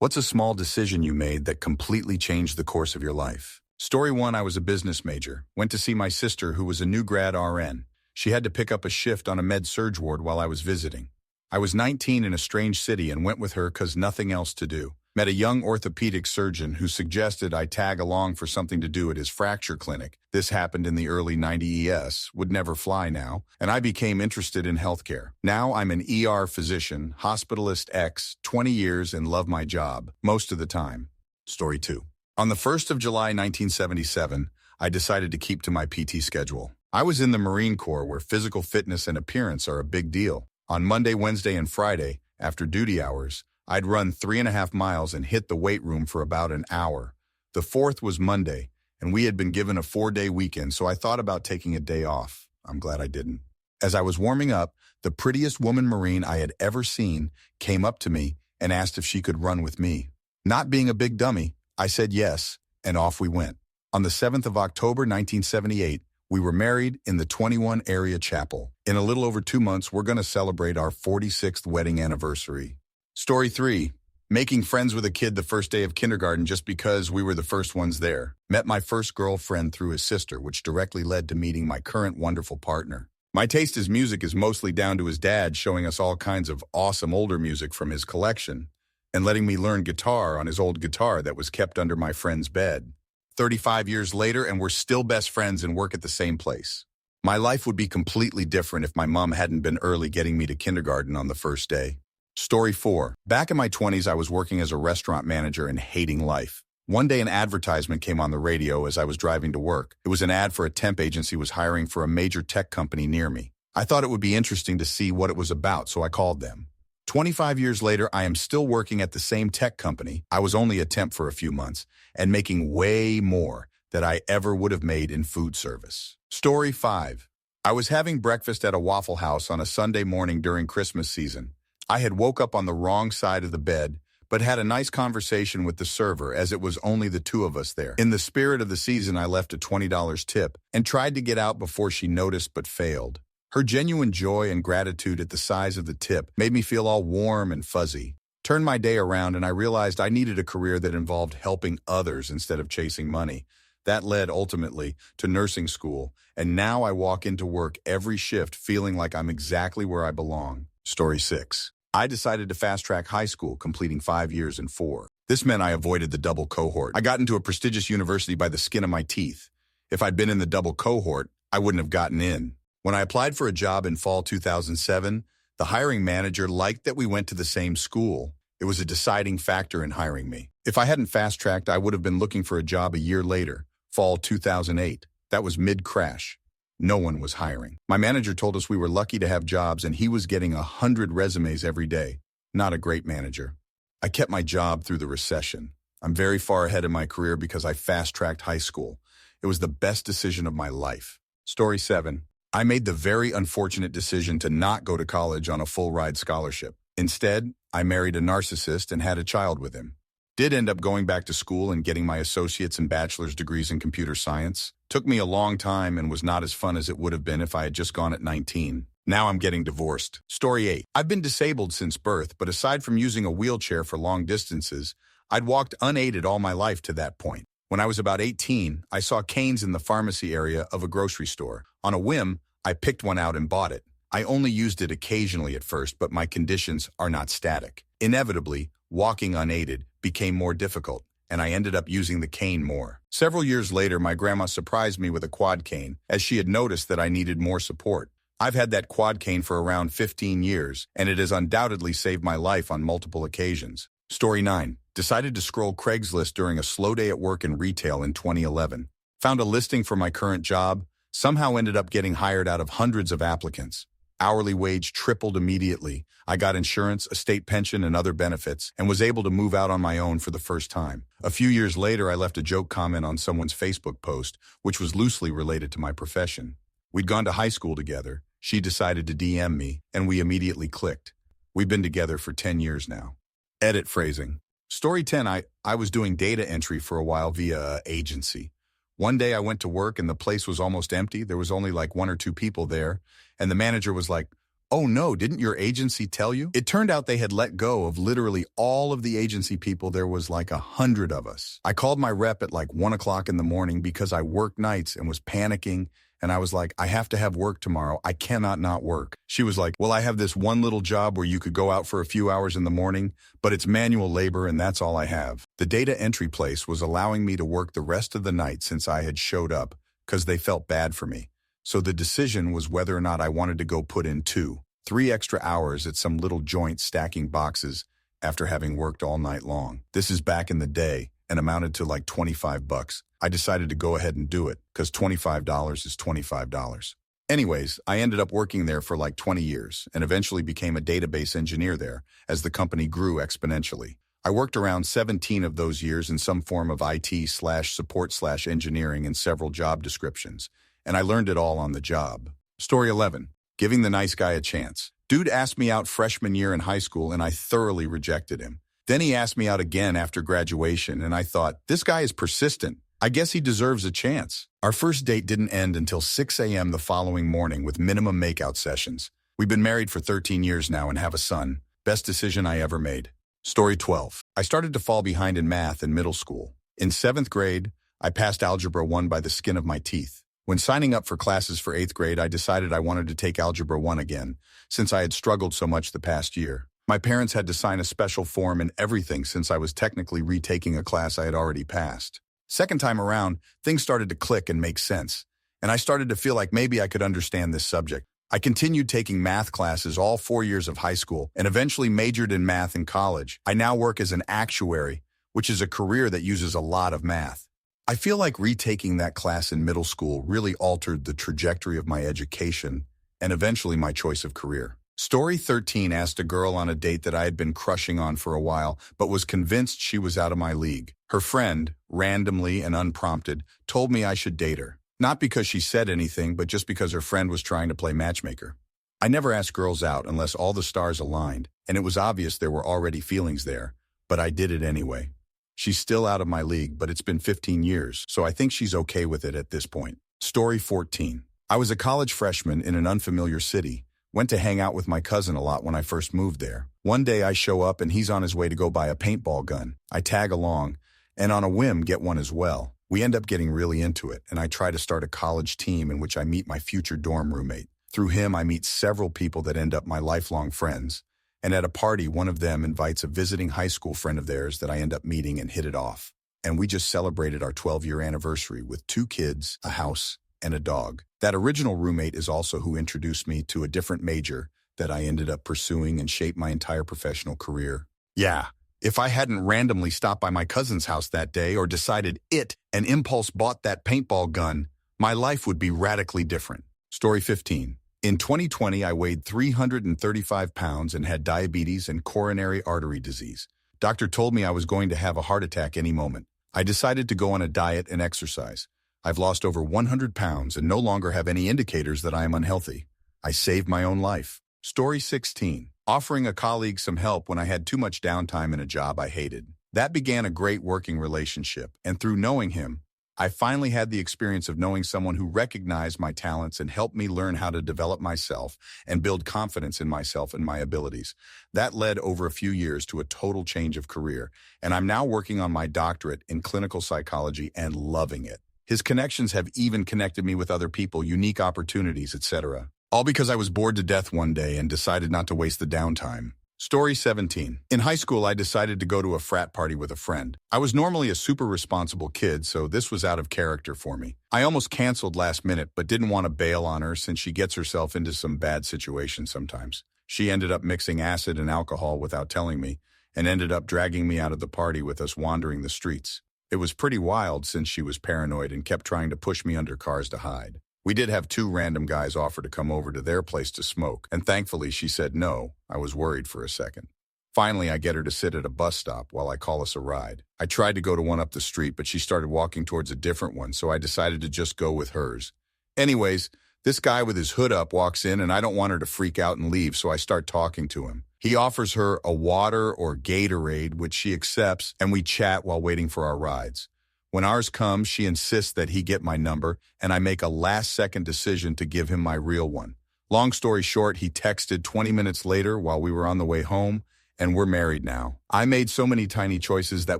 What's a small decision you made that completely changed the course of your life? Story 1, I was a business major. Went to see my sister who was a new grad RN. She had to pick up a shift on a med-surg ward while I was visiting. I was 19 in a strange city and went with her because nothing else to do. Met a young orthopedic surgeon who suggested I tag along for something to do at his fracture clinic. This happened in the early 90s, would never fly now, and I became interested in healthcare. Now I'm an ER physician, hospitalist X, 20 years and love my job, most of the time. Story 2. On the 1st of July 1977, I decided to keep to my PT schedule. I was in the Marine Corps where physical fitness and appearance are a big deal. On Monday, Wednesday, and Friday, after duty hours, I'd run 3.5 miles and hit the weight room for about an hour. The 4th was Monday, and we had been given a 4-day weekend, so I thought about taking a day off. I'm glad I didn't. As I was warming up, the prettiest woman Marine I had ever seen came up to me and asked if she could run with me. Not being a big dummy, I said yes, and off we went. On the 7th of October 1978, we were married in the 21 area chapel. In a little over 2 months, we're going to celebrate our 46th wedding anniversary. Story 3. Making friends with a kid the first day of kindergarten just because we were the first ones there. Met my first girlfriend through his sister, which directly led to meeting my current wonderful partner. My taste in music is mostly down to his dad showing us all kinds of awesome older music from his collection and letting me learn guitar on his old guitar that was kept under my friend's bed. 35 years later, and we're still best friends and work at the same place. My life would be completely different if my mom hadn't been early getting me to kindergarten on the first day. Story 4. Back in my 20s, I was working as a restaurant manager and hating life. One day, an advertisement came on the radio as I was driving to work. It was an ad for a temp agency was hiring for a major tech company near me. I thought it would be interesting to see what it was about, so I called them. 25 years later, I am still working at the same tech company. I was only a temp for a few months and making way more than I ever would have made in food service. Story 5. I was having breakfast at a Waffle House on a Sunday morning during Christmas season. I had woke up on the wrong side of the bed, but had a nice conversation with the server as it was only the two of us there. In the spirit of the season, I left a $20 tip and tried to get out before she noticed but failed. Her genuine joy and gratitude at the size of the tip made me feel all warm and fuzzy. Turned my day around and I realized I needed a career that involved helping others instead of chasing money. That led ultimately to nursing school, and now I walk into work every shift feeling like I'm exactly where I belong. Story 6. I decided to fast-track high school, completing 5 years in 4. This meant I avoided the double cohort. I got into a prestigious university by the skin of my teeth. If I'd been in the double cohort, I wouldn't have gotten in. When I applied for a job in fall 2007, the hiring manager liked that we went to the same school. It was a deciding factor in hiring me. If I hadn't fast-tracked, I would have been looking for a job a year later, fall 2008. That was mid-crash. No one was hiring. My manager told us we were lucky to have jobs and he was getting 100 resumes every day. Not a great manager. I kept my job through the recession. I'm very far ahead in my career because I fast-tracked high school. It was the best decision of my life. Story 7. I made the very unfortunate decision to not go to college on a full-ride scholarship. Instead, I married a narcissist and had a child with him. Did end up going back to school and getting my associate's and bachelor's degrees in computer science. Took me a long time and was not as fun as it would have been if I had just gone at 19. Now I'm getting divorced. Story 8. I've been disabled since birth, but aside from using a wheelchair for long distances, I'd walked unaided all my life to that point. When I was about 18, I saw canes in the pharmacy area of a grocery store. On a whim, I picked one out and bought it. I only used it occasionally at first, but my conditions are not static. Inevitably, walking unaided became more difficult, and I ended up using the cane more. Several years later, my grandma surprised me with a quad cane, as she had noticed that I needed more support. I've had that quad cane for around 15 years, and it has undoubtedly saved my life on multiple occasions. Story 9. Decided to scroll Craigslist during a slow day at work in retail in 2011. Found a listing for my current job, somehow ended up getting hired out of hundreds of applicants. Hourly wage tripled immediately. I got insurance, a state pension, and other benefits, and was able to move out on my own for the first time. A few years later, I left a joke comment on someone's Facebook post, which was loosely related to my profession. We'd gone to high school together. She decided to DM me, and we immediately clicked. We've been together for 10 years now. Edit phrasing. Story 10. I was doing data entry for a while via an agency. One day I went to work and the place was almost empty. There was only like 1 or 2 people there. And the manager was like, Oh no, didn't your agency tell you? It turned out they had let go of literally all of the agency people. There was like 100 of us. I called my rep at like 1 o'clock in the morning because I worked nights and was panicking. And I was like, I have to have work tomorrow. I cannot not work. She was like, well, I have this one little job where you could go out for a few hours in the morning, but it's manual labor and that's all I have. The data entry place was allowing me to work the rest of the night since I had showed up because they felt bad for me. So the decision was whether or not I wanted to go put in 3 extra hours at some little joint stacking boxes after having worked all night long. This is back in the day and amounted to like $25. I decided to go ahead and do it because $25 is $25. Anyways, I ended up working there for like 20 years and eventually became a database engineer there as the company grew exponentially. I worked around 17 of those years in some form of IT/support/engineering in several job descriptions, and I learned it all on the job. Story 11. Giving the nice guy a chance. Dude asked me out freshman year in high school and I thoroughly rejected him. Then he asked me out again after graduation and I thought, this guy is persistent. I guess he deserves a chance. Our first date didn't end until 6 a.m. the following morning with minimum makeout sessions. We've been married for 13 years now and have a son. Best decision I ever made. Story 12. I started to fall behind in math in middle school. In 7th grade, I passed Algebra 1 by the skin of my teeth. When signing up for classes for 8th grade, I decided I wanted to take Algebra 1 again, since I had struggled so much the past year. My parents had to sign a special form and everything since I was technically retaking a class I had already passed. Second time around, things started to click and make sense, and I started to feel like maybe I could understand this subject. I continued taking math classes all 4 years of high school and eventually majored in math in college. I now work as an actuary, which is a career that uses a lot of math. I feel like retaking that class in middle school really altered the trajectory of my education and eventually my choice of career. Story 13 asked a girl on a date that I had been crushing on for a while, but was convinced she was out of my league. Her friend, randomly and unprompted, told me I should date her. Not because she said anything, but just because her friend was trying to play matchmaker. I never asked girls out unless all the stars aligned, and it was obvious there were already feelings there, but I did it anyway. She's still out of my league, but it's been 15 years, so I think she's okay with it at this point. Story 14. I was a college freshman in an unfamiliar city. Went to hang out with my cousin a lot when I first moved there. One day I show up and he's on his way to go buy a paintball gun. I tag along, and on a whim get one as well. We end up getting really into it, and I try to start a college team in which I meet my future dorm roommate. Through him, I meet several people that end up my lifelong friends. And at a party, one of them invites a visiting high school friend of theirs that I end up meeting and hit it off. And we just celebrated our 12-year anniversary with 2 kids, a house, and a dog. That original roommate is also who introduced me to a different major that I ended up pursuing and shaped my entire professional career. Yeah, if I hadn't randomly stopped by my cousin's house that day or decided an impulse bought that paintball gun, my life would be radically different. Story 15. In 2020, I weighed 335 pounds and had diabetes and coronary artery disease. Doctor told me I was going to have a heart attack any moment. I decided to go on a diet and exercise. I've lost over 100 pounds and no longer have any indicators that I am unhealthy. I saved my own life. Story 16. Offering a colleague some help when I had too much downtime in a job I hated. That began a great working relationship, and through knowing him, I finally had the experience of knowing someone who recognized my talents and helped me learn how to develop myself and build confidence in myself and my abilities. That led over a few years to a total change of career, and I'm now working on my doctorate in clinical psychology and loving it. His connections have even connected me with other people, unique opportunities, etc. All because I was bored to death one day and decided not to waste the downtime. Story 17. In high school, I decided to go to a frat party with a friend. I was normally a super responsible kid, so this was out of character for me. I almost canceled last minute, but didn't want to bail on her since she gets herself into some bad situations sometimes. She ended up mixing acid and alcohol without telling me, and ended up dragging me out of the party with us wandering the streets. It was pretty wild since she was paranoid and kept trying to push me under cars to hide. We did have 2 random guys offer to come over to their place to smoke, and thankfully she said no. I was worried for a second. Finally, I get her to sit at a bus stop while I call us a ride. I tried to go to one up the street, but she started walking towards a different one, so I decided to just go with hers. Anyways, this guy with his hood up walks in, and I don't want her to freak out and leave, so I start talking to him. He offers her a water or Gatorade, which she accepts, and we chat while waiting for our rides. When ours comes, she insists that he get my number, and I make a last-second decision to give him my real one. Long story short, he texted 20 minutes later while we were on the way home, and we're married now. I made so many tiny choices that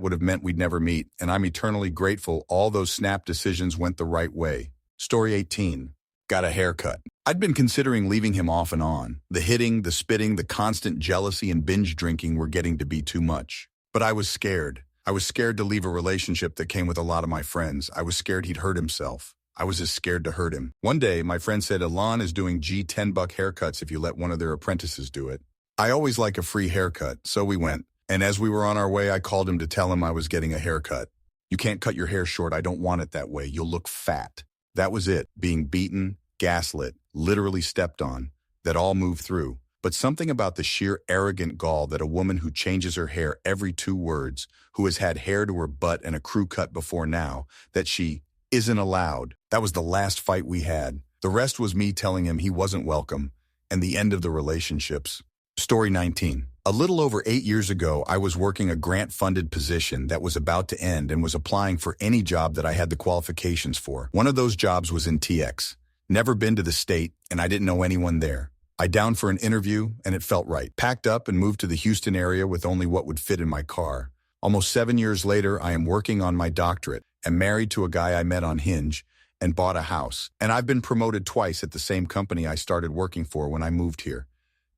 would have meant we'd never meet, and I'm eternally grateful all those snap decisions went the right way. Story 18. Got a haircut. I'd been considering leaving him off and on. The hitting, the spitting, the constant jealousy and binge drinking were getting to be too much. But I was scared. I was scared to leave a relationship that came with a lot of my friends. I was scared he'd hurt himself. I was as scared to hurt him. One day, my friend said Elon is doing $10 haircuts if you let one of their apprentices do it. I always like a free haircut, so we went. And as we were on our way, I called him to tell him I was getting a haircut. You can't cut your hair short. I don't want it that way. You'll look fat. That was it. Being beaten, gaslit, literally stepped on. That all moved through. But something about the sheer arrogant gall that a woman who changes her hair every 2 words, who has had hair to her butt and a crew cut before now, that she isn't allowed. That was the last fight we had. The rest was me telling him he wasn't welcome, and the end of the relationships. Story 19. A little over 8 years ago, I was working a grant-funded position that was about to end and was applying for any job that I had the qualifications for. One of those jobs was in TX. Never been to the state, and I didn't know anyone there. I downed for an interview, and it felt right. Packed up and moved to the Houston area with only what would fit in my car. Almost 7 years later, I am working on my doctorate, am married to a guy I met on Hinge, and bought a house. And I've been promoted twice at the same company I started working for when I moved here.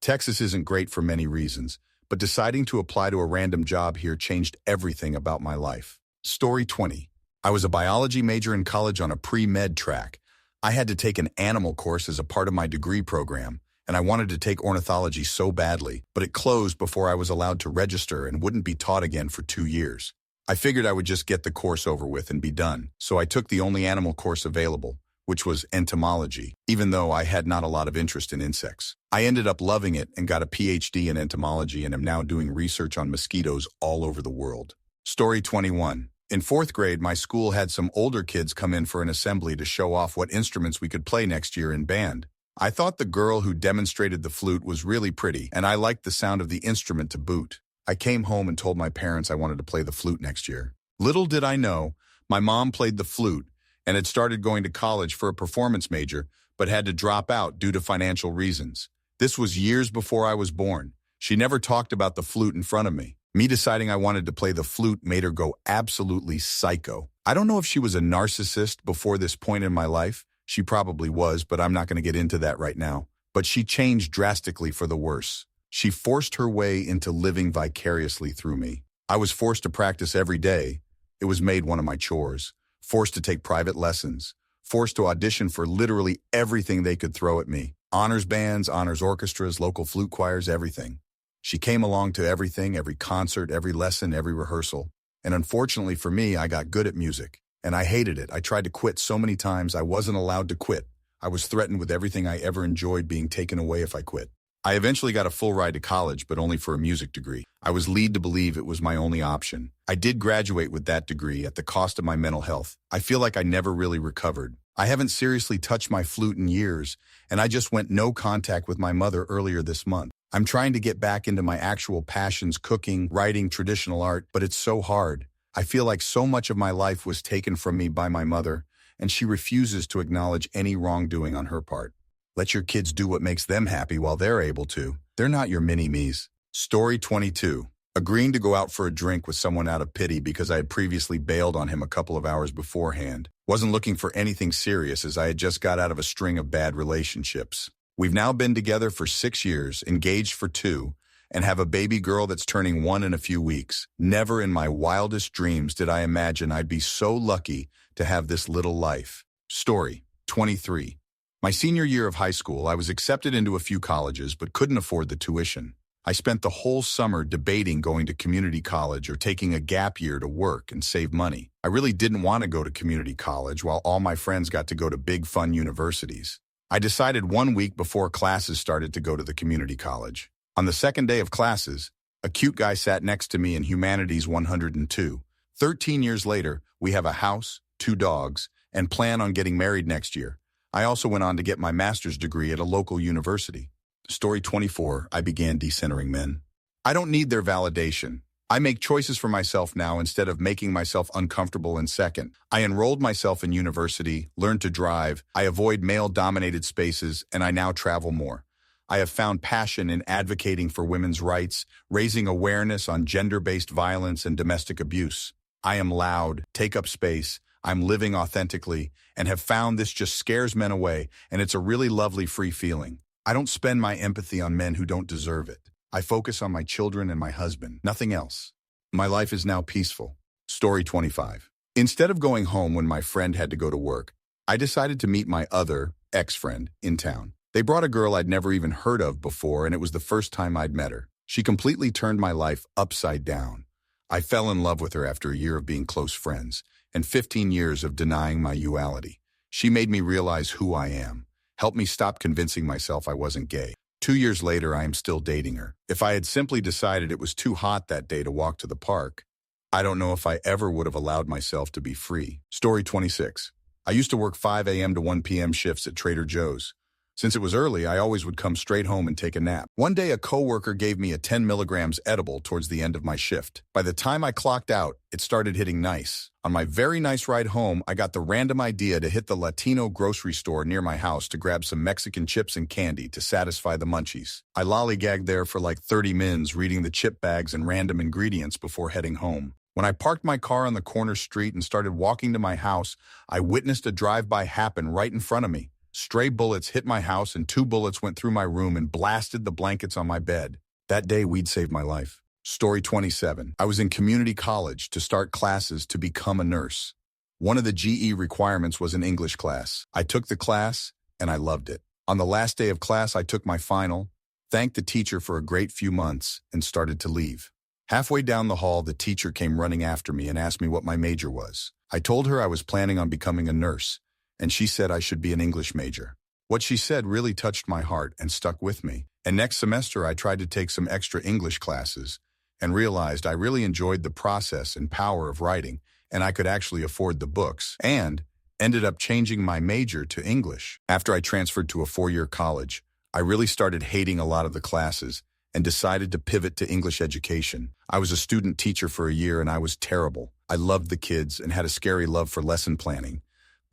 Texas isn't great for many reasons, but deciding to apply to a random job here changed everything about my life. Story 20. I was a biology major in college on a pre-med track. I had to take an animal course as a part of my degree program, and I wanted to take ornithology so badly, but it closed before I was allowed to register and wouldn't be taught again for 2 years. I figured I would just get the course over with and be done, so I took the only animal course available, which was entomology, even though I had not a lot of interest in insects. I ended up loving it and got a PhD in entomology and am now doing research on mosquitoes all over the world. Story 21. In 4th grade, my school had some older kids come in for an assembly to show off what instruments we could play next year in band. I thought the girl who demonstrated the flute was really pretty, and I liked the sound of the instrument to boot. I came home and told my parents I wanted to play the flute next year. Little did I know, my mom played the flute and had started going to college for a performance major, but had to drop out due to financial reasons. This was years before I was born. She never talked about the flute in front of me. Me deciding I wanted to play the flute made her go absolutely psycho. I don't know if she was a narcissist before this point in my life. She probably was, but I'm not going to get into that right now. But she changed drastically for the worse. She forced her way into living vicariously through me. I was forced to practice every day. It was made one of my chores. Forced to take private lessons. Forced to audition for literally everything they could throw at me. Honors bands, honors orchestras, local flute choirs, everything. She came along to everything, every concert, every lesson, every rehearsal. And unfortunately for me, I got good at music. And I hated it. I tried to quit so many times I wasn't allowed to quit. I was threatened with everything I ever enjoyed being taken away if I quit. I eventually got a full ride to college, but only for a music degree. I was led to believe it was my only option. I did graduate with that degree at the cost of my mental health. I feel like I never really recovered. I haven't seriously touched my flute in years, and I just went no contact with my mother earlier this month. I'm trying to get back into my actual passions, cooking, writing, traditional art, but it's so hard. I feel like so much of my life was taken from me by my mother, and she refuses to acknowledge any wrongdoing on her part. Let your kids do what makes them happy while they're able to. They're not your mini-me's. Story 22. Agreeing to go out for a drink with someone out of pity because I had previously bailed on him a couple of hours beforehand. Wasn't looking for anything serious as I had just got out of a string of bad relationships. We've now been together for 6 years, engaged for 2, and have a baby girl that's turning 1 in a few weeks. Never in my wildest dreams did I imagine I'd be so lucky to have this little life. Story 23. My senior year of high school, I was accepted into a few colleges but couldn't afford the tuition. I spent the whole summer debating going to community college or taking a gap year to work and save money. I really didn't want to go to community college while all my friends got to go to big fun universities. I decided 1 week before classes started to go to the community college. On the second day of classes, a cute guy sat next to me in Humanities 102. 13 years later, we have a house, 2 dogs, and plan on getting married next year. I also went on to get my master's degree at a local university. Story 24, I began decentering men. I don't need their validation. I make choices for myself now instead of making myself uncomfortable in second. I enrolled myself in university, learned to drive, I avoid male-dominated spaces, and I now travel more. I have found passion in advocating for women's rights, raising awareness on gender-based violence and domestic abuse. I am loud, take up space, I'm living authentically, and have found this just scares men away, and it's a really lovely free feeling. I don't spend my empathy on men who don't deserve it. I focus on my children and my husband, nothing else. My life is now peaceful. Story 25. Instead of going home when my friend had to go to work, I decided to meet my other ex-friend in town. They brought a girl I'd never even heard of before, and it was the first time I'd met her. She completely turned my life upside down. I fell in love with her after a year of being close friends and 15 years of denying my duality. She made me realize who I am, helped me stop convincing myself I wasn't gay. 2 years later, I am still dating her. If I had simply decided it was too hot that day to walk to the park, I don't know if I ever would have allowed myself to be free. Story 26. I used to work 5 a.m. to 1 p.m. shifts at Trader Joe's. Since it was early, I always would come straight home and take a nap. One day, a coworker gave me a 10 milligrams edible towards the end of my shift. By the time I clocked out, it started hitting nice. On my very nice ride home, I got the random idea to hit the Latino grocery store near my house to grab some Mexican chips and candy to satisfy the munchies. I lollygagged there for like 30 mins, reading the chip bags and random ingredients before heading home. When I parked my car on the corner street and started walking to my house, I witnessed a drive-by happen right in front of me. Stray bullets hit my house and 2 bullets went through my room and blasted the blankets on my bed. That day, weed saved my life. Story 27. I was in community college to start classes to become a nurse. One of the GE requirements was an English class. I took the class, and I loved it. On the last day of class, I took my final, thanked the teacher for a great few months, and started to leave. Halfway down the hall, the teacher came running after me and asked me what my major was. I told her I was planning on becoming a nurse, and she said I should be an English major. What she said really touched my heart and stuck with me. And next semester, I tried to take some extra English classes and realized I really enjoyed the process and power of writing, and I could actually afford the books, and ended up changing my major to English. After I transferred to a 4-year college, I really started hating a lot of the classes and decided to pivot to English education. I was a student teacher for a year, and I was terrible. I loved the kids and had a scary love for lesson planning,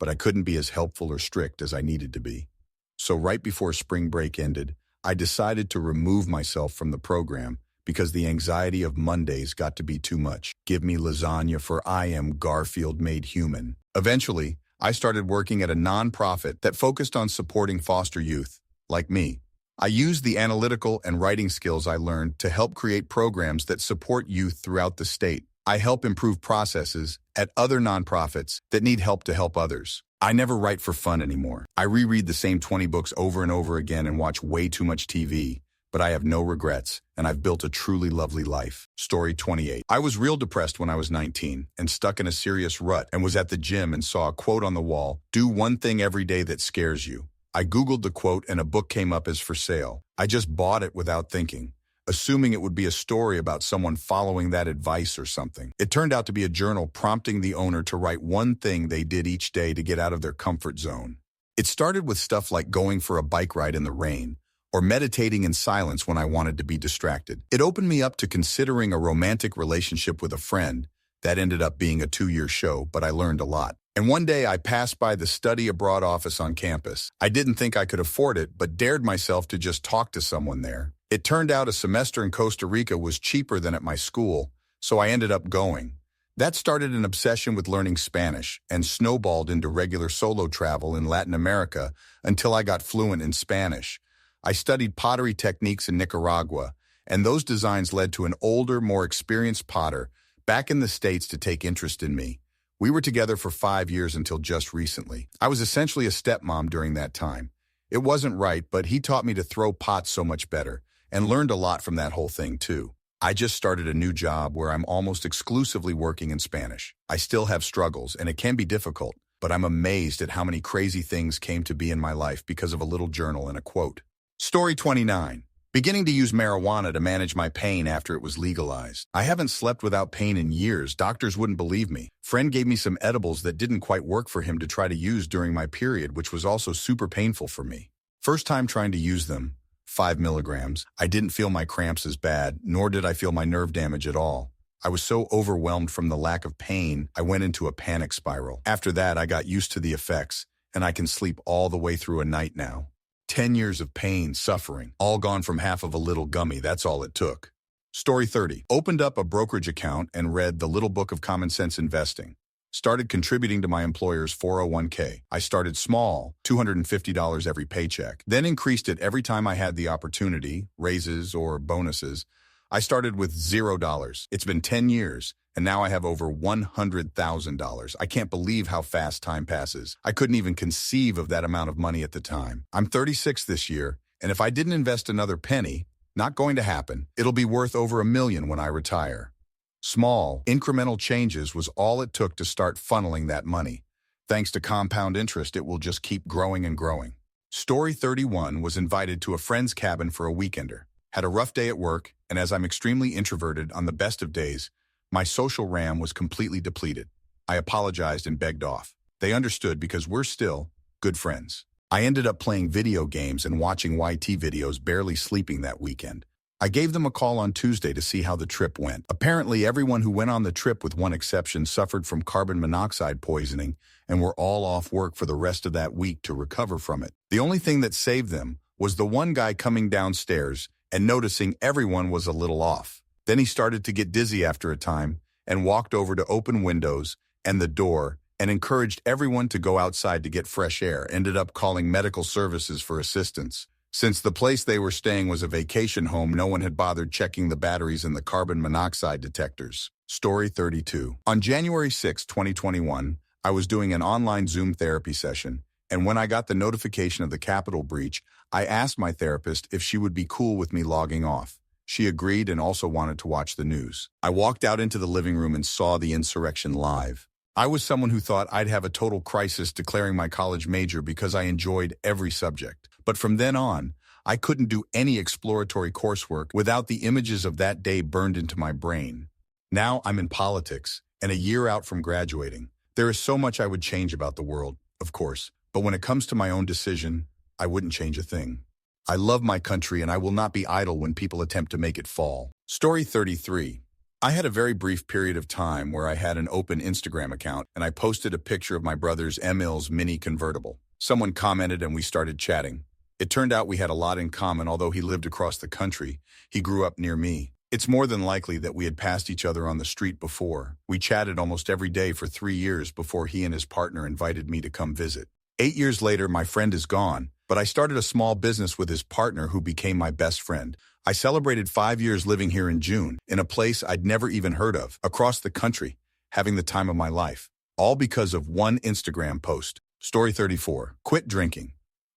but I couldn't be as helpful or strict as I needed to be. So right before spring break ended, I decided to remove myself from the program because the anxiety of Mondays got to be too much. Give me lasagna, for I am Garfield made human. Eventually, I started working at a nonprofit that focused on supporting foster youth, like me. I used the analytical and writing skills I learned to help create programs that support youth throughout the state. I help improve processes at other nonprofits that need help to help others. I never write for fun anymore. I reread the same 20 books over and over again and watch way too much TV, but I have no regrets, and I've built a truly lovely life. Story 28. I was real depressed when I was 19 and stuck in a serious rut, and was at the gym and saw a quote on the wall, "Do one thing every day that scares you." I Googled the quote and a book came up as for sale. I just bought it without thinking, assuming it would be a story about someone following that advice or something. It turned out to be a journal prompting the owner to write one thing they did each day to get out of their comfort zone. It started with stuff like going for a bike ride in the rain, or meditating in silence when I wanted to be distracted. It opened me up to considering a romantic relationship with a friend. That ended up being a 2-year show, but I learned a lot. And one day I passed by the study abroad office on campus. I didn't think I could afford it, but dared myself to just talk to someone there. It turned out a semester in Costa Rica was cheaper than at my school, so I ended up going. That started an obsession with learning Spanish and snowballed into regular solo travel in Latin America until I got fluent in Spanish. I studied pottery techniques in Nicaragua, and those designs led to an older, more experienced potter back in the States to take interest in me. We were together for 5 years until just recently. I was essentially a stepmom during that time. It wasn't right, but he taught me to throw pots so much better, and learned a lot from that whole thing too. I just started a new job where I'm almost exclusively working in Spanish. I still have struggles, and it can be difficult, but I'm amazed at how many crazy things came to be in my life because of a little journal and a quote. Story 29. Beginning to use marijuana to manage my pain after it was legalized. I haven't slept without pain in years. Doctors wouldn't believe me. Friend gave me some edibles that didn't quite work for him to try to use during my period, which was also super painful for me. First time trying to use them, 5 milligrams, I didn't feel my cramps as bad, nor did I feel my nerve damage at all. I was so overwhelmed from the lack of pain, I went into a panic spiral. After that, I got used to the effects, and I can sleep all the way through a night now. 10 years of pain, suffering, all gone from half of a little gummy, that's all it took. Story 30. Opened up a brokerage account and read The Little Book of Common Sense Investing. Started contributing to my employer's 401k. I started small, $250 every paycheck, then increased it every time I had the opportunity, raises or bonuses. I started with $0. It's been 10 years, and now I have over $100,000. I can't believe how fast time passes. I couldn't even conceive of that amount of money at the time. I'm 36 this year, and if I didn't invest another penny, not going to happen, it'll be worth over $1 million when I retire. Small, incremental changes was all it took to start funneling that money. Thanks to compound interest, it will just keep growing and growing. Story 31 was invited to a friend's cabin for a weekender. Had a rough day at work, and as I'm extremely introverted on the best of days, my social RAM was completely depleted. I apologized and begged off. They understood because we're still good friends. I ended up playing video games and watching YT videos, barely sleeping that weekend. I gave them a call on Tuesday to see how the trip went. Apparently, everyone who went on the trip, with one exception, suffered from carbon monoxide poisoning and were all off work for the rest of that week to recover from it. The only thing that saved them was the one guy coming downstairs and noticing everyone was a little off. Then he started to get dizzy after a time and walked over to open windows and the door and encouraged everyone to go outside to get fresh air, ended up calling medical services for assistance. Since the place they were staying was a vacation home, no one had bothered checking the batteries in the carbon monoxide detectors. Story 32. On January 6, 2021, I was doing an online Zoom therapy session, and when I got the notification of the Capitol breach, I asked my therapist if she would be cool with me logging off. She agreed and also wanted to watch the news. I walked out into the living room and saw the insurrection live. I was someone who thought I'd have a total crisis declaring my college major because I enjoyed every subject. But from then on, I couldn't do any exploratory coursework without the images of that day burned into my brain. Now I'm in politics, and a year out from graduating. There is so much I would change about the world, of course, but when it comes to my own decision, I wouldn't change a thing. I love my country, and I will not be idle when people attempt to make it fall. Story 33. I had a very brief period of time where I had an open Instagram account, and I posted a picture of my brother's Emil's mini convertible. Someone commented and we started chatting. It turned out we had a lot in common. Although he lived across the country, he grew up near me. It's more than likely that we had passed each other on the street before. We chatted almost every day for 3 years before he and his partner invited me to come visit. 8 years later, my friend is gone, but I started a small business with his partner who became my best friend. I celebrated 5 years living here in June, in a place I'd never even heard of, across the country, having the time of my life. All because of one Instagram post. Story 34. Quit drinking.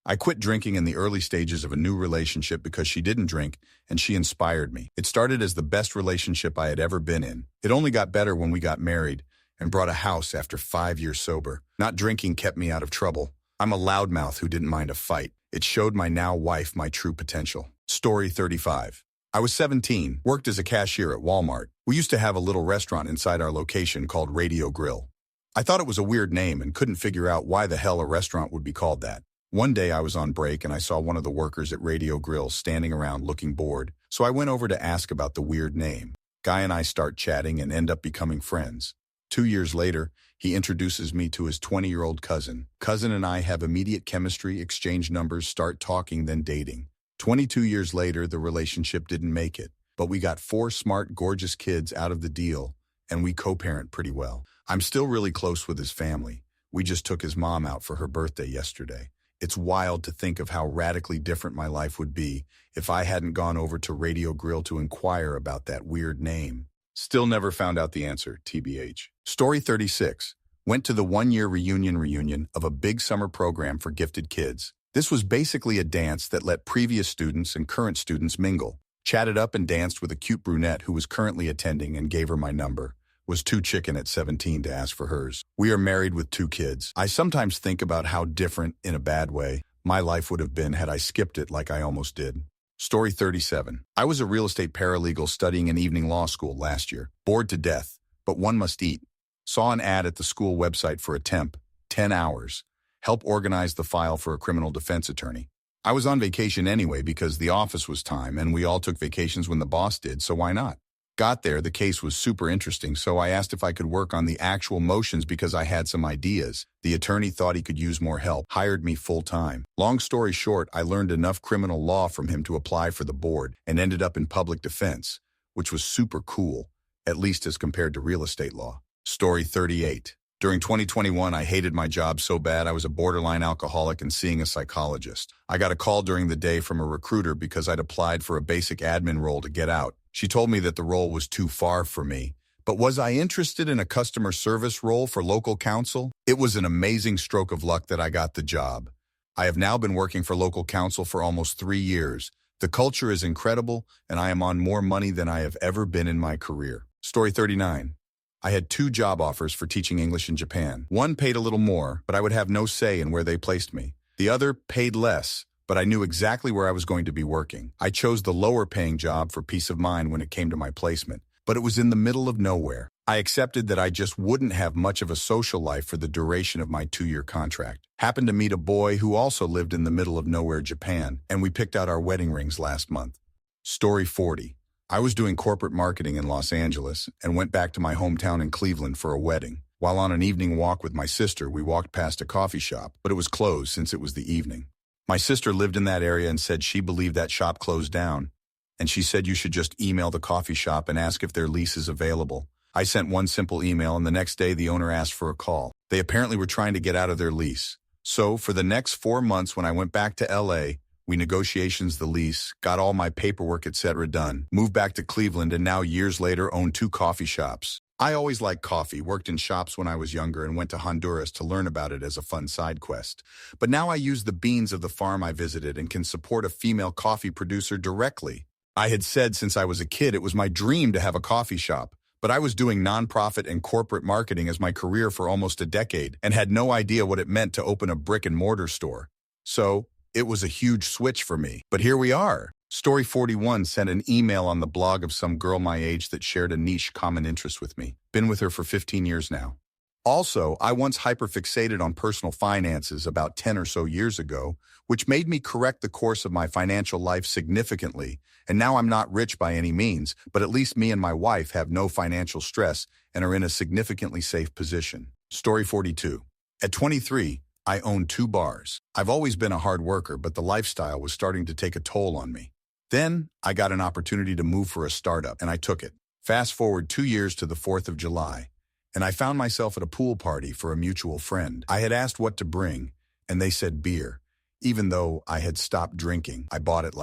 I quit drinking in the early stages of a new relationship because she didn't drink, and she inspired me. It started as the best relationship I had ever been in. It only got better when we got married and bought a house after 5 years sober. Not drinking kept me out of trouble. I'm a loudmouth who didn't mind a fight. It showed my now wife my true potential. Story 35. I was 17, worked as a cashier at Walmart. We used to have a little restaurant inside our location called Radio Grill. I thought it was a weird name and couldn't figure out why the hell a restaurant would be called that. One day I was on break and I saw one of the workers at Radio Grill standing around looking bored, so I went over to ask about the weird name. Guy and I start chatting and end up becoming friends. 2 years later, he introduces me to his 20-year-old cousin. Cousin and I have immediate chemistry, exchange numbers, start talking, then dating. 22 years later, the relationship didn't make it, but we got 4 smart, gorgeous kids out of the deal, and we co-parent pretty well. I'm still really close with his family. We just took his mom out for her birthday yesterday. It's wild to think of how radically different my life would be if I hadn't gone over to Radio Grill to inquire about that weird name. Still never found out the answer, TBH. Story 36. Went to the 1-year reunion of a big summer program for gifted kids. This was basically a dance that let previous students and current students mingle. Chatted up and danced with a cute brunette who was currently attending and gave her my number. Was too chicken at 17 to ask for hers. We are married with 2 kids. I sometimes think about how different, in a bad way, my life would have been had I skipped it like I almost did. Story 37. I was a real estate paralegal studying in evening law school last year. Bored to death, but one must eat. Saw an ad at the school website for a temp, 10 hours. Help organize the file for a criminal defense attorney. I was on vacation anyway because the office was time and we all took vacations when the boss did, so why not? Got there, the case was super interesting, so I asked if I could work on the actual motions because I had some ideas. The attorney thought he could use more help, hired me full-time. Long story short, I learned enough criminal law from him to apply for the board and ended up in public defense, which was super cool, at least as compared to real estate law. Story 38. During 2021, I hated my job so bad I was a borderline alcoholic and seeing a psychologist. I got a call during the day from a recruiter because I'd applied for a basic admin role to get out. She told me that the role was too far for me. But was I interested in a customer service role for local council? It was an amazing stroke of luck that I got the job. I have now been working for local council for almost 3 years. The culture is incredible, and I am on more money than I have ever been in my career. Story 39. I had 2 job offers for teaching English in Japan. One paid a little more, but I would have no say in where they placed me. The other paid less, but I knew exactly where I was going to be working. I chose the lower-paying job for peace of mind when it came to my placement, but it was in the middle of nowhere. I accepted that I just wouldn't have much of a social life for the duration of my 2-year contract. Happened to meet a boy who also lived in the middle of nowhere, Japan, and we picked out our wedding rings last month. Story 40. I was doing corporate marketing in Los Angeles and went back to my hometown in Cleveland for a wedding. While on an evening walk with my sister, we walked past a coffee shop, but it was closed since it was the evening. My sister lived in that area and said she believed that shop closed down, and she said you should just email the coffee shop and ask if their lease is available. I sent one simple email, and the next day the owner asked for a call. They apparently were trying to get out of their lease. So for the next 4 months when I went back to LA, we negotiations the lease, got all my paperwork, etc. done, moved back to Cleveland, and now years later own 2 coffee shops. I always liked coffee, worked in shops when I was younger, and went to Honduras to learn about it as a fun side quest. But now I use the beans of the farm I visited and can support a female coffee producer directly. I had said since I was a kid it was my dream to have a coffee shop, but I was doing nonprofit and corporate marketing as my career for almost a decade and had no idea what it meant to open a brick-and-mortar store. So it was a huge switch for me. But here we are. Story 41 sent an email on the blog of some girl my age that shared a niche common interest with me. Been with her for 15 years now. Also, I once hyperfixated on personal finances about 10 or so years ago, which made me correct the course of my financial life significantly. And now I'm not rich by any means, but at least me and my wife have no financial stress and are in a significantly safe position. Story 42. At 23, I own 2 bars. I've always been a hard worker, but the lifestyle was starting to take a toll on me. Then I got an opportunity to move for a startup, and I took it. Fast forward 2 years to the 4th of July, and I found myself at a pool party for a mutual friend. I had asked what to bring, and they said beer. Even though I had stopped drinking, I bought it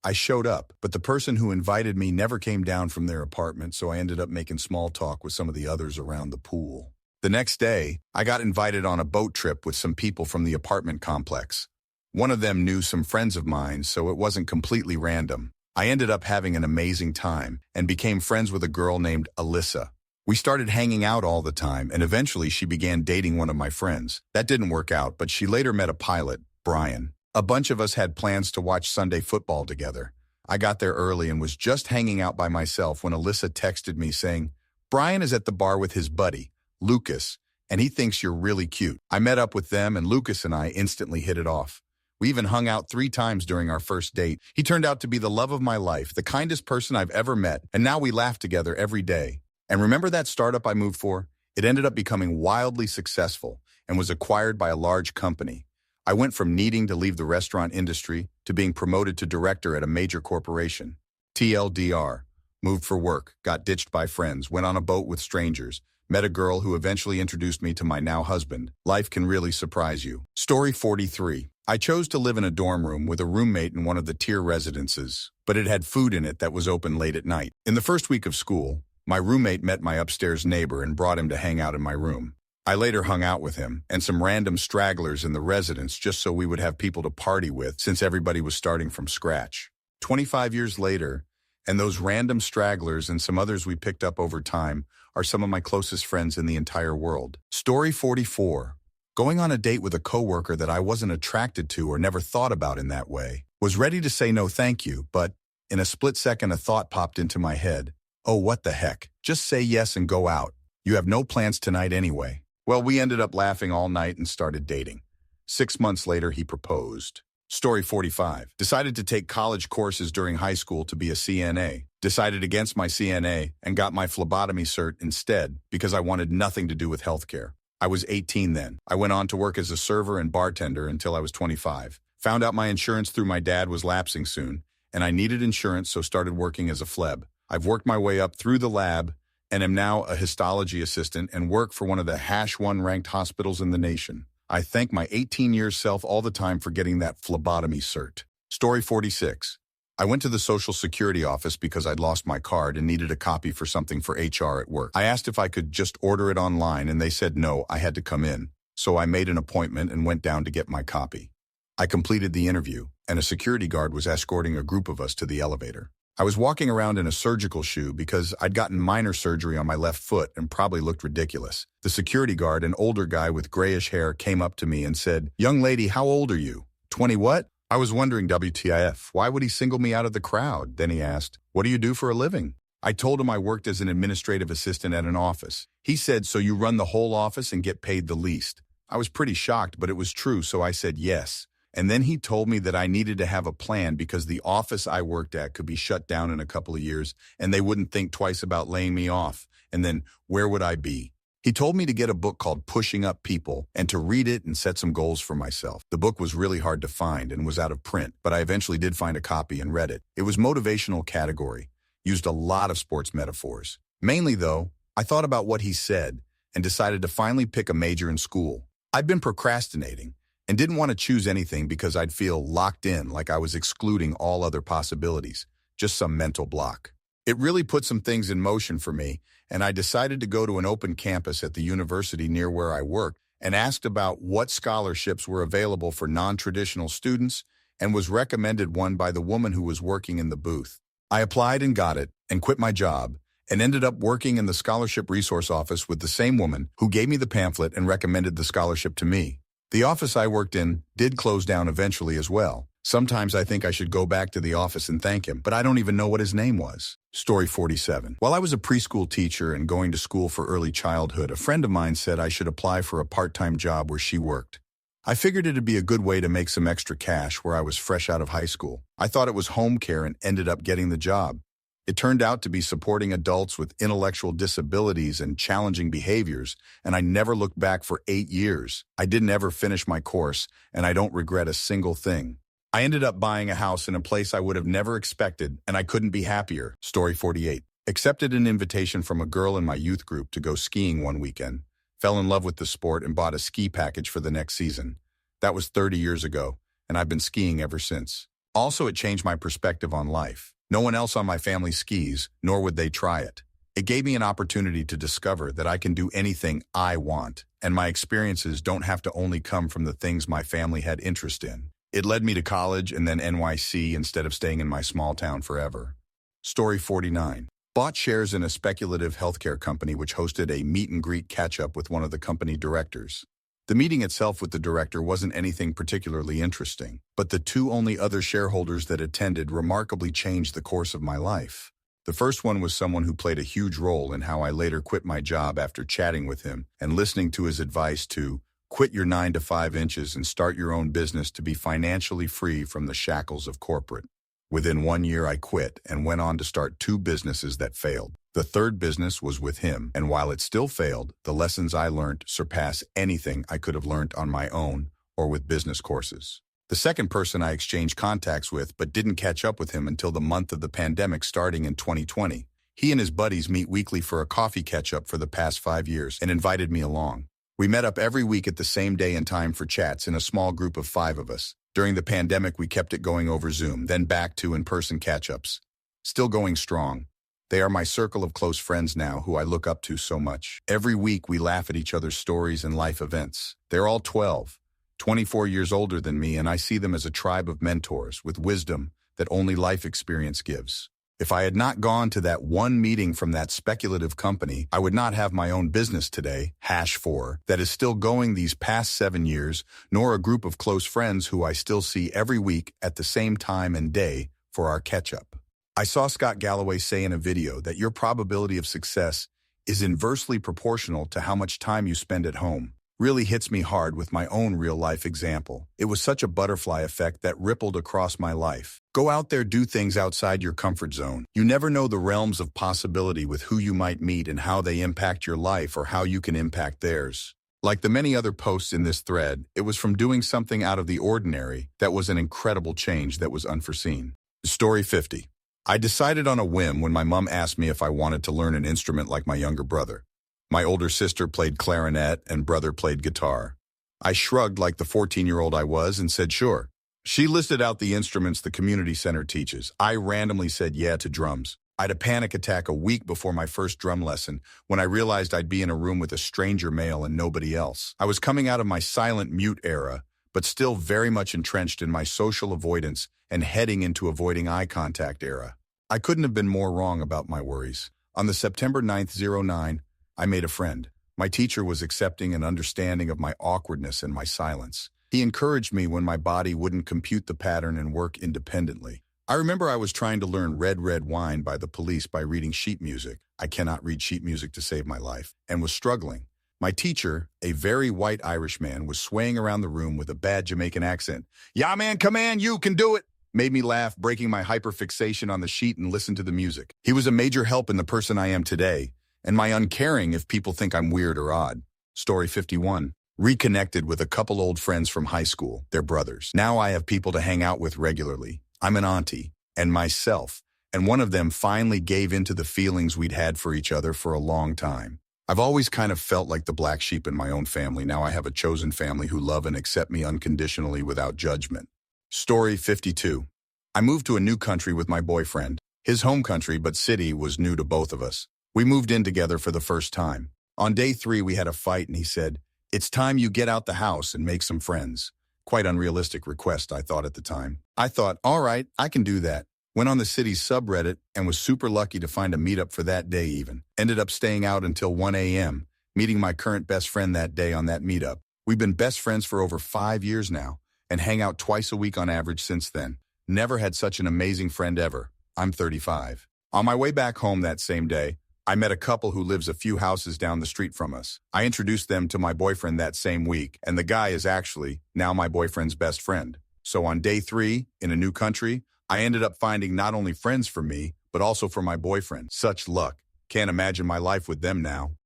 I showed up, but the person who invited me never came down from their apartment, so I ended up making small talk with some of the others around the pool. The next day, I got invited on a boat trip with some people from the apartment complex. One of them knew some friends of mine, so it wasn't completely random. I ended up having an amazing time and became friends with a girl named Alyssa. We started hanging out all the time, and eventually she began dating one of my friends. That didn't work out, but she later met a pilot, Brian. A bunch of us had plans to watch Sunday football together. I got there early and was just hanging out by myself when Alyssa texted me saying, "Brian is at the bar with his buddy, Lucas, and he thinks you're really cute." I met up with them, and Lucas and I instantly hit it off. We even hung out 3 times during our first date. He turned out to be the love of my life, the kindest person I've ever met, and now we laugh together every day. And remember that startup I moved for? It ended up becoming wildly successful and was acquired by a large company. I went from needing to leave the restaurant industry to being promoted to director at a major corporation. TLDR. Moved for work, got ditched by friends, went on a boat with strangers, met a girl who eventually introduced me to my now husband. Life can really surprise you. Story 43. I chose to live in a dorm room with a roommate in one of the tier residences, but it had food in it that was open late at night. In the first week of school, my roommate met my upstairs neighbor and brought him to hang out in my room. I later hung out with him and some random stragglers in the residence just so we would have people to party with since everybody was starting from scratch. 25 years later, and those random stragglers and some others we picked up over time are some of my closest friends in the entire world. Story 44. Going on a date with a coworker that I wasn't attracted to or never thought about in that way. Was ready to say no thank you, but in a split second a thought popped into my head. Oh, what the heck? Just say yes and go out. You have no plans tonight anyway. Well, we ended up laughing all night and started dating. 6 months later, he proposed. Story 45. Decided to take college courses during high school to be a CNA. Decided against my CNA and got my phlebotomy cert instead because I wanted nothing to do with healthcare. I was 18 then. I went on to work as a server and bartender until I was 25. Found out my insurance through my dad was lapsing soon, and I needed insurance, so started working as a phleb. I've worked my way up through the lab and am now a histology assistant and work for one of the #1 ranked hospitals in the nation. I thank my 18-year self all the time for getting that phlebotomy cert. Story 46. I went to the Social Security office because I'd lost my card and needed a copy for something for HR at work. I asked if I could just order it online, and they said no, I had to come in. So I made an appointment and went down to get my copy. I completed the interview, and a security guard was escorting a group of us to the elevator. I was walking around in a surgical shoe because I'd gotten minor surgery on my left foot and probably looked ridiculous. The security guard, an older guy with grayish hair, came up to me and said, "Young lady, how old are you?" 20 what? I was wondering, WTIF, why would he single me out of the crowd? Then he asked, "What do you do for a living?" I told him I worked as an administrative assistant at an office. He said, "So you run the whole office and get paid the least?" I was pretty shocked, but it was true, so I said yes. And then he told me that I needed to have a plan because the office I worked at could be shut down in a couple of years, and they wouldn't think twice about laying me off. And then where would I be? He told me to get a book called Pushing Up People and to read it and set some goals for myself. The book was really hard to find and was out of print, but I eventually did find a copy and read it. It was motivational category, used a lot of sports metaphors. Mainly, though, I thought about what he said and decided to finally pick a major in school. I'd been procrastinating and didn't want to choose anything because I'd feel locked in, like I was excluding all other possibilities, just some mental block. It really put some things in motion for me, and I decided to go to an open campus at the university near where I worked and asked about what scholarships were available for non-traditional students and was recommended one by the woman who was working in the booth. I applied and got it and quit my job and ended up working in the scholarship resource office with the same woman who gave me the pamphlet and recommended the scholarship to me. The office I worked in did close down eventually as well. Sometimes I think I should go back to the office and thank him, but I don't even know what his name was. Story 47. While I was a preschool teacher and going to school for early childhood, a friend of mine said I should apply for a part-time job where she worked. I figured it'd be a good way to make some extra cash where I was fresh out of high school. I thought it was home care and ended up getting the job. It turned out to be supporting adults with intellectual disabilities and challenging behaviors, and I never looked back for 8 years. I didn't ever finish my course, and I don't regret a single thing. I ended up buying a house in a place I would have never expected, and I couldn't be happier. Story 48. Accepted an invitation from a girl in my youth group to go skiing one weekend. Fell in love with the sport and bought a ski package for the next season. That was 30 years ago, and I've been skiing ever since. Also, it changed my perspective on life. No one else on my family skis, nor would they try it. It gave me an opportunity to discover that I can do anything I want, and my experiences don't have to only come from the things my family had interest in. It led me to college and then NYC instead of staying in my small town forever. Story 49. Bought shares in a speculative healthcare company which hosted a meet-and-greet catch-up with one of the company directors. The meeting itself with the director wasn't anything particularly interesting, but the two only other shareholders that attended remarkably changed the course of my life. The first one was someone who played a huge role in how I later quit my job after chatting with him and listening to his advice to quit your 9 to 5 inches and start your own business to be financially free from the shackles of corporate. Within 1 year, I quit and went on to start 2 businesses that failed. The third business was with him, and while it still failed, the lessons I learned surpass anything I could have learned on my own or with business courses. The second person I exchanged contacts with but didn't catch up with him until the month of the pandemic starting in 2020. He and his buddies meet weekly for a coffee catch-up for the past 5 years and invited me along. We met up every week at the same day and time for chats in a small group of 5 of us. During the pandemic, we kept it going over Zoom, then back to in-person catch-ups. Still going strong. They are my circle of close friends now who I look up to so much. Every week, we laugh at each other's stories and life events. They're all 12, 24 years older than me, and I see them as a tribe of mentors with wisdom that only life experience gives. If I had not gone to that one meeting from that speculative company, I would not have my own business today, #4, that is still going these past 7 years, nor a group of close friends who I still see every week at the same time and day for our catch-up. I saw Scott Galloway say in a video that your probability of success is inversely proportional to how much time you spend at home. really hits me hard with my own real-life example. It was such a butterfly effect that rippled across my life. Go out there, do things outside your comfort zone. You never know the realms of possibility with who you might meet and how they impact your life or how you can impact theirs. Like the many other posts in this thread, it was from doing something out of the ordinary that was an incredible change that was unforeseen. Story 50. I decided on a whim when my mom asked me if I wanted to learn an instrument like my younger brother. My older sister played clarinet and brother played guitar. I shrugged like the 14-year-old I was and said sure. She listed out the instruments the community center teaches. I randomly said yeah to drums. I had a panic attack a week before my first drum lesson when I realized I'd be in a room with a stranger male and nobody else. I was coming out of my silent mute era, but still very much entrenched in my social avoidance and heading into avoiding eye contact era. I couldn't have been more wrong about my worries. On the September 9th, 09, I made a friend. My teacher was accepting and understanding of my awkwardness and my silence. He encouraged me when my body wouldn't compute the pattern and work independently. I remember I was trying to learn Red Red Wine by the Police by reading sheet music. I cannot read sheet music to save my life, and was struggling. My teacher, a very white Irish man, was swaying around the room with a bad Jamaican accent. "Yeah, man, come on, you can do it!" Made me laugh, breaking my hyperfixation on the sheet and listen to the music. He was a major help in the person I am today, and my uncaring if people think I'm weird or odd. Story 51. Reconnected with a couple old friends from high school, their brothers. Now I have people to hang out with regularly. I'm an auntie, and myself, and one of them finally gave into the feelings we'd had for each other for a long time. I've always kind of felt like the black sheep in my own family. Now I have a chosen family who love and accept me unconditionally without judgment. Story 52. I moved to a new country with my boyfriend. His home country, but city, was new to both of us. We moved in together for the first time. On day 3, we had a fight and he said, "It's time you get out the house and make some friends." Quite unrealistic request, I thought at the time. I thought, all right, I can do that. Went on the city's subreddit and was super lucky to find a meetup for that day even. Ended up staying out until 1 a.m., meeting my current best friend that day on that meetup. We've been best friends for over 5 years now and hang out twice a week on average since then. Never had such an amazing friend ever. I'm 35. On my way back home that same day, I met a couple who lives a few houses down the street from us. I introduced them to my boyfriend that same week, and the guy is actually now my boyfriend's best friend. So on day 3, in a new country, I ended up finding not only friends for me, but also for my boyfriend. Such luck. Can't imagine my life with them now.